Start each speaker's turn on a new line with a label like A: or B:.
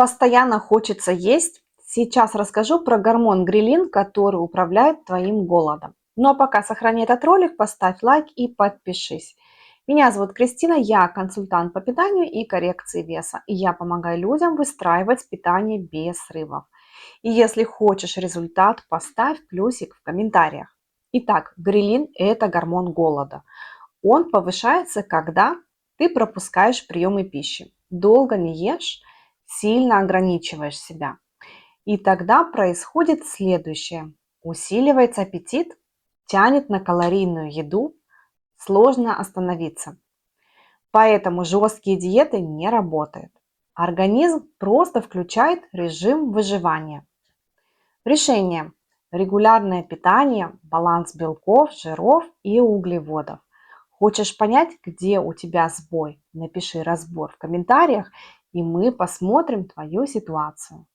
A: Постоянно хочется есть. Сейчас расскажу про гормон грилин, который управляет твоим голодом. Ну а пока сохрани этот ролик, поставь лайк и подпишись. Меня зовут Кристина, я консультант по питанию и коррекции веса. И я помогаю людям выстраивать питание без срывов. И если хочешь результат, поставь плюсик в комментариях. Итак, грилин– это гормон голода. Он повышается, когда ты пропускаешь приемы пищи, долго не ешь, сильно ограничиваешь себя. И тогда происходит следующее. Усиливается аппетит, тянет на калорийную еду, сложно остановиться. Поэтому жесткие диеты не работают. Организм просто включает режим выживания. Решение. Регулярное питание, баланс белков, жиров и углеводов. Хочешь понять, где у тебя сбой? Напиши разбор в комментариях, и мы посмотрим твою ситуацию.